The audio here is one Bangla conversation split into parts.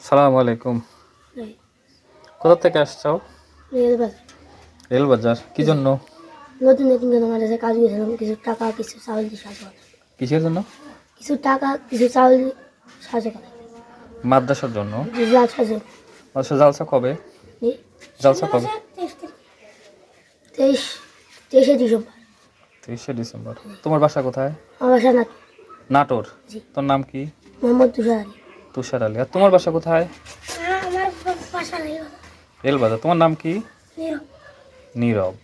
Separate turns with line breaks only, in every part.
সালামু আলাইকুম। কোথা থেকে আসছো? রেলবাজার। কি জন্য?
নতুন নতুন মাদ্রাসায় কাজ করেছিলাম, কিছু টাকা কিছু চাউল দিয়ে সাহায্য করে।
কিসের জন্য?
কিছু টাকা কিছু চাউল দিয়ে সাহায্য করে।
মাদ্রাসার জন্য। আচ্ছা, জালসা কবে? জালসা কবে?
23শে ডিসেম্বর।
23শে ডিসেম্বর। তোমার বাসা কোথায়?
আমার বাসা
নাটোর। তোর নাম কি?
মোহাম্মদ তুষার আলী।
তুষার আলী। আর তোমার বাসা কোথায়?
আমার বাসা
রেলবাজার। তোমার নাম কি? নীরব।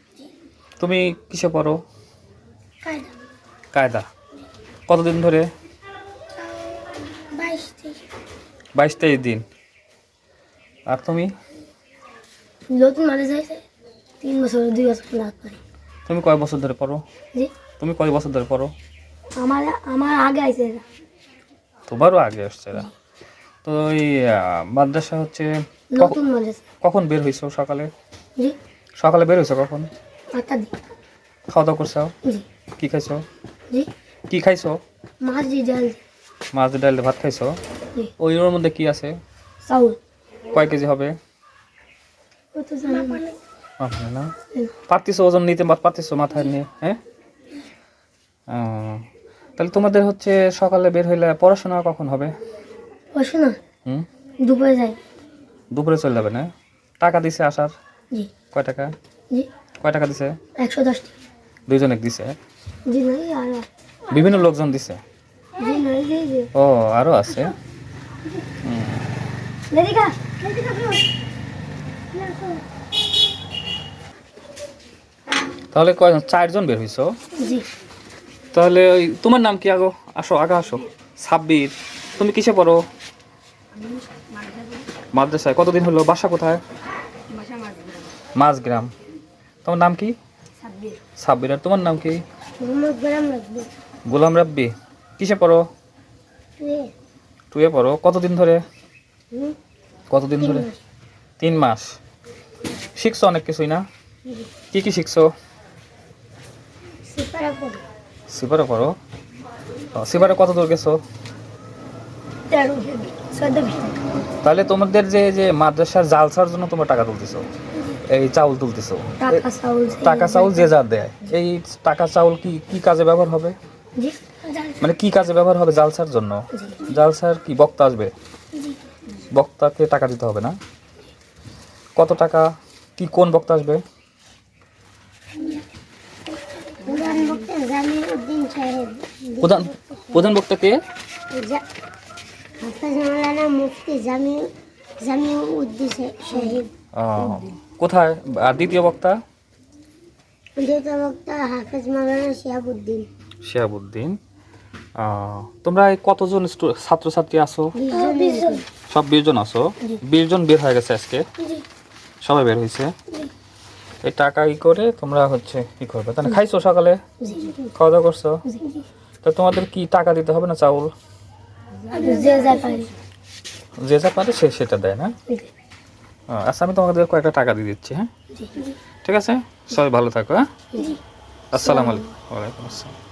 তুমি কিসে পড়ো? কায়দা। কতদিন ধরে? 22-23 দিন। আর তুমি?
নতুন মাদ্রাসায় 3 বছর 2 বছর ক্লাস করি।
তুমি কয় বছর ধরে পড়ো?
জি,
তুমি কয় বছর ধরে পড়ো?
আমার আগে আইছে এরা।
তোমারও আগে আসছে এরা। তো এই মাদ্রাসা হচ্ছে
নতুন মাদ্রাসা।
কখন বের হইছো? সকালে?
জি,
সকালে বের হইছো কখন?
8টা দিকে।
খাওয়া দাওয়া করছো?
জি।
কি খাইছো?
জি,
কি খাইছো?
মাছ দিয়ে ডাল।
মাছ ডাল ভাত খাইছো?
জি,
ওই ওর মধ্যে কি আছে?
চাউল।
কয় কেজি হবে?
কত জানি
না পারতিছো ওজন নিতে? পারতিছো মাথায় নিয়ে? হ্যাঁ। তাহলে তোমাদের হচ্ছে সকালে বের হইলে পড়াশোনা কখন হবে?
পড়াশোনা
হুম,
দুপুরে যাই।
দুপুরে চলে যাবে না? টাকা দিছে আসার?
জি।
কয় টাকা?
জি,
কয় টাকা দিছে?
110 টাকা।
দুইজনে দিছে?
জি নাই আর
বিভিন্ন লোকজন দিছে?
জি নাই জি।
ও আরো আছে।
লেদিকা
তাহলে কয়জন? 4জন বের হইছো?
জি।
তাহলে ওই তোমার নাম কি? আসো আগে আসো। সাব্বির। তুমি কিসে পড়ো? মাদ্রাসায়। কতদিন হলো? বাসা কোথায়? মাঝগ্রাম। তোমার নাম কি? সাব্বির। আর তোমার নাম কি? গোলাম রাব্বি। কিসে পড়ো? 2 পড়ো। কতদিন ধরে? 3 মাস। শিখছো অনেক কিছুই না? কি কি শিখছো? সিপারে পড়ো। সিপারে কত দূর গেছো? তাহলে তোমাদের যে যে মাদ্রাসার জালসার জন্য তোমরা টাকা তুলতেছো, এই চাউল তুলতেছো, টাকা চাউল যে যা দেয়, এই টাকা চাউল কি কি কাজে ব্যবহার হবে? মানে কি কাজে ব্যবহার হবে জালসার জন্য? জালসার কি বক্তা আসবে? বক্তাকে টাকা দিতে হবে না? কত টাকা? কি কোন বক্তা আসবে? প্রধান বক্তা কে? কোথায়? আর দ্বিতীয় বক্তা?
হাফেজ মাওলানা
শিহাবুদ্দিন। তোমরা কতজন ছাত্রছাত্রী আছো? সব 20 জন আছো? 20 জন বের হয়ে গেছে আজকে? সবাই বের হয়েছে? এই টাকা করে তোমরা হচ্ছে কি করবে? তাহলে খাইছো সকালে? খাওয়া দাওয়া করছো? তা তোমাদের কি টাকা দিতে হবে না? চাউল যে যা পারে সে সেটা দেয় না? আচ্ছা, আমি তোমাদের কয়েকটা টাকা দিয়ে দিচ্ছি। হ্যাঁ, ঠিক আছে। সবাই ভালো থাকো। হ্যাঁ, আসসালামু আলাইকুম। ওয়ালাইকুম আসসালাম।